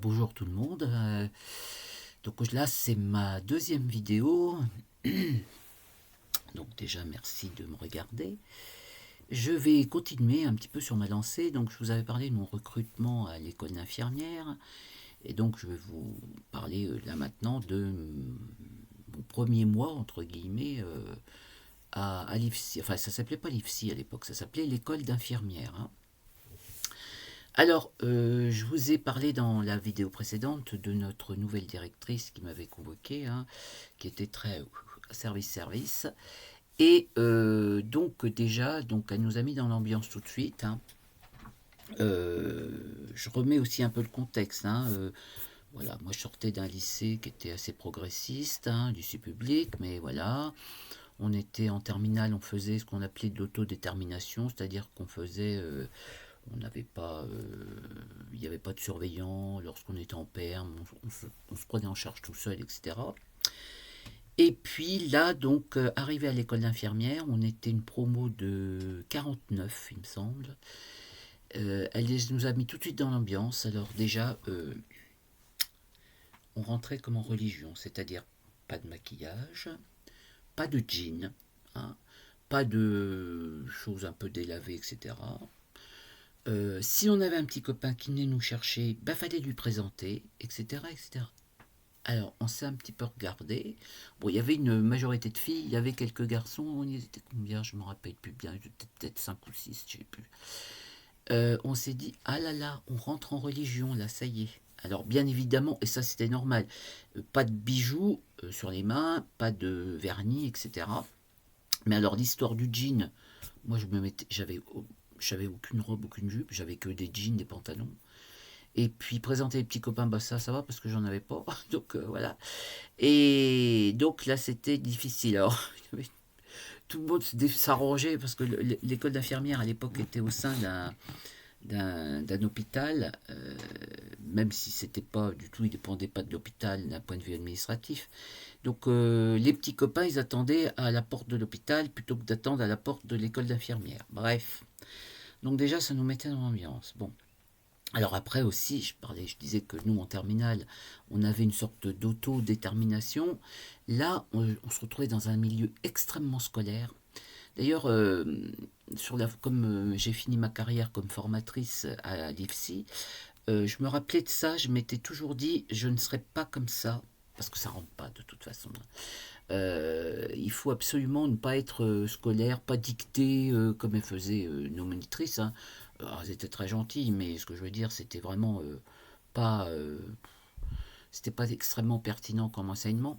bonjour tout le monde. Donc là, c'est ma deuxième vidéo. Donc déjà, merci de me regarder. Je vais continuer un petit peu sur ma lancée. Donc je vous avais parlé de mon recrutement à l'école d'infirmière. Et donc je vais vous parler là maintenant de mon premier mois, entre guillemets, à l'IFSI. Enfin, ça s'appelait pas l'IFSI à l'époque, ça s'appelait l'école d'infirmière, hein. Alors, je vous ai parlé dans la vidéo précédente de notre nouvelle directrice qui m'avait convoqué, hein, qui était très service. Et donc déjà, donc elle nous a mis dans l'ambiance tout de suite, hein. Je remets aussi un peu le contexte, hein. Voilà, moi je sortais d'un lycée qui était assez progressiste, hein, lycée public, mais voilà, on était en terminale, on faisait ce qu'on appelait de l'autodétermination, c'est-à-dire qu'on faisait on n'avait pas, il n'y avait pas de surveillant lorsqu'on était en perme, on se prenait en charge tout seul, etc. Et puis là, donc, arrivé à l'école d'infirmière, on était une promo de 49, il me semble. Elle nous a mis tout de suite dans l'ambiance. Alors déjà, on rentrait comme en religion, c'est-à-dire pas de maquillage, pas de jean, hein, pas de choses un peu délavées, etc. Si on avait un petit copain qui venait nous chercher, bah fallait lui présenter, etc., etc. Alors, on s'est un petit peu regardé. Bon, il y avait une majorité de filles, il y avait quelques garçons, on y était combien, je ne me rappelle plus bien, peut-être 5 ou 6, je ne sais plus. On s'est dit, ah là là, on rentre en religion, là, ça y est. Alors, bien évidemment, et ça c'était normal, pas de bijoux sur les mains, pas de vernis, etc. Mais alors, l'histoire du jean, moi, j'avais aucune robe, aucune jupe, j'avais que des jeans, des pantalons. Et puis présenter les petits copains, bah ça va parce que j'en avais pas. Donc voilà. Et donc là, c'était difficile. Alors, tout le monde s'arrangeait parce que l'école d'infirmière à l'époque était au sein d'un hôpital, même si c'était pas du tout, il dépendait pas de l'hôpital d'un point de vue administratif. Donc les petits copains, ils attendaient à la porte de l'hôpital plutôt que d'attendre à la porte de l'école d'infirmière. Bref. Donc déjà, ça nous mettait dans l'ambiance. Bon. Alors après aussi, je disais que nous en terminale, on avait une sorte d'autodétermination. Là, on se retrouvait dans un milieu extrêmement scolaire. D'ailleurs, comme j'ai fini ma carrière comme formatrice à l'IFSI, je me rappelais de ça, je m'étais toujours dit, je ne serai pas comme ça, parce que ça rentre pas de toute façon. Il faut absolument ne pas être scolaire, pas dicter comme elles faisaient nos monitrices, hein. Alors, elles étaient très gentilles, mais ce que je veux dire, c'était vraiment pas, c'était pas extrêmement pertinent comme enseignement.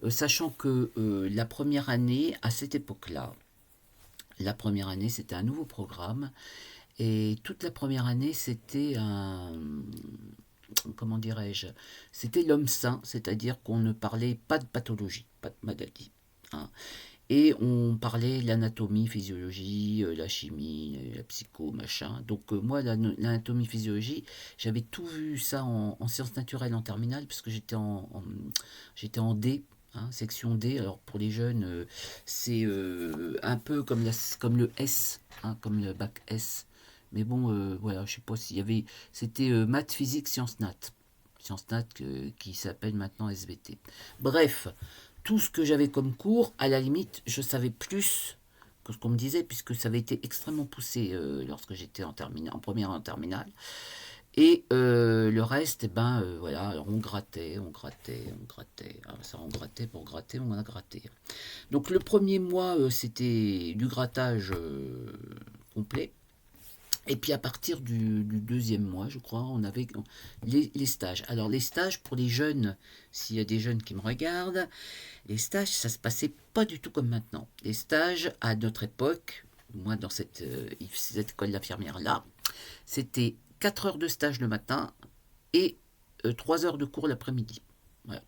Sachant que la première année, à cette époque-là, la première année, c'était un nouveau programme. Et toute la première année, c'était comment dirais-je, c'était l'homme sain, c'est-à-dire qu'on ne parlait pas de pathologie, pas de maladie, hein. Et on parlait de l'anatomie, physiologie, la chimie, la psycho, machin. Donc moi, l'anatomie, physiologie, j'avais tout vu ça en sciences naturelles en terminale, parce que j'étais en D, hein, section D. Alors pour les jeunes, c'est un peu comme le S, hein, comme le bac S. Mais bon, voilà, je sais pas s'il y avait... C'était maths, physique, sciences nat. Sciences nat qui s'appelle maintenant SVT. Bref, tout ce que j'avais comme cours, à la limite, je savais plus que ce qu'on me disait, puisque ça avait été extrêmement poussé lorsque j'étais en première et en terminale. Et le reste, eh ben voilà, alors on grattait, on grattait, on grattait. Alors ça, on grattait pour gratter, on a gratté. Donc le premier mois, c'était du grattage complet. Et puis à partir du deuxième mois, je crois, on avait les stages. Alors les stages pour les jeunes, s'il y a des jeunes qui me regardent, les stages, ça se passait pas du tout comme maintenant. Les stages, à notre époque, moi dans cette école d'infirmière-là, c'était 4 heures de stage le matin et 3 heures de cours l'après-midi. Voilà.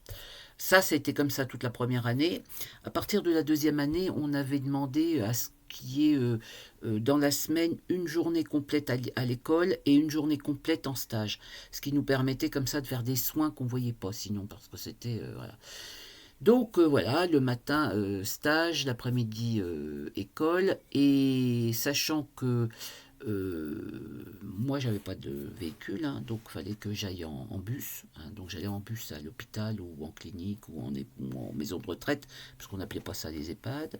Ça, c'était comme ça toute la première année. À partir de la deuxième année, on avait demandé à ce qu'il y ait dans la semaine une journée complète à l'école et une journée complète en stage. Ce qui nous permettait comme ça de faire des soins qu'on ne voyait pas sinon, parce que c'était... voilà. Donc voilà, le matin stage, l'après-midi école, et sachant que Moi, j'avais pas de véhicule, hein, donc il fallait que j'aille en bus, hein. Donc j'allais en bus à l'hôpital ou en clinique ou en maison de retraite, parce qu'on n'appelait pas ça des EHPAD.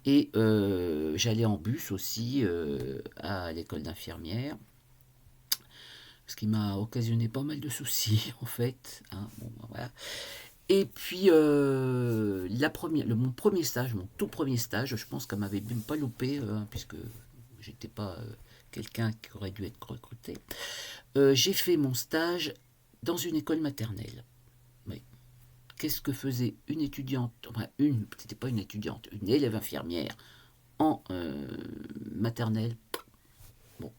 Et j'allais en bus aussi à l'école d'infirmière, ce qui m'a occasionné pas mal de soucis en fait, hein. Bon, ben, voilà. Et puis mon premier stage, mon tout premier stage, je pense qu'elle m'avait même pas loupé, puisque j'étais pas quelqu'un qui aurait dû être recruté. J'ai fait mon stage dans une école maternelle. Oui. Qu'est-ce que faisait une étudiante, enfin c'était pas une étudiante, une élève infirmière en maternelle? Bon.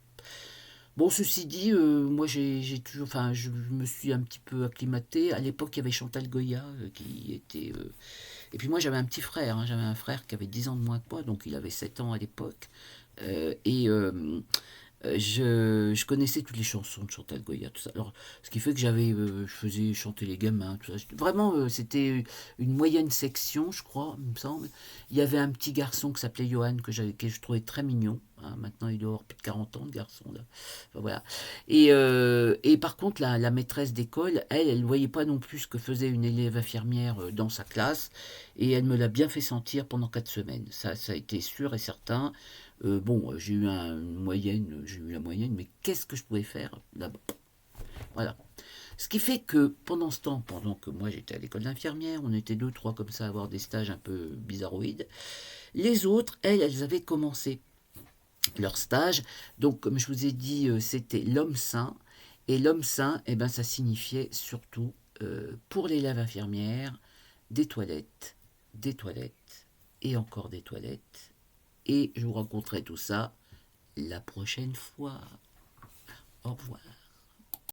Bon, ceci dit, moi j'ai toujours, enfin, je me suis un petit peu acclimaté. À l'époque, il y avait Chantal Goya qui était. Et puis moi, j'avais un petit frère, hein, j'avais un frère qui avait 10 ans de moins que moi, donc il avait 7 ans à l'époque. Et je connaissais toutes les chansons de Chantal Goya, tout ça. Alors, ce qui fait que je faisais chanter les gamins, tout ça. Vraiment, c'était une moyenne section, je crois, il me semble. Il y avait un petit garçon qui s'appelait Johan, que je trouvais très mignon, hein. Maintenant, il doit avoir plus de 40 ans, le garçon, là. Enfin, voilà. Et par contre, la maîtresse d'école, elle ne voyait pas non plus ce que faisait une élève infirmière dans sa classe. Et elle me l'a bien fait sentir pendant 4 semaines. Ça a été sûr et certain. Bon, j'ai eu la moyenne, mais qu'est-ce que je pouvais faire là-bas? Voilà. Ce qui fait que pendant ce temps, pendant que moi j'étais à l'école d'infirmière, on était deux, trois comme ça à avoir des stages un peu bizarroïdes. Les autres, elles avaient commencé leur stage. Donc, comme je vous ai dit, c'était l'homme sain. Et l'homme sain, eh ben, ça signifiait surtout, pour l'élève infirmière, des toilettes et encore des toilettes. Et je vous raconterai tout ça la prochaine fois. Au revoir.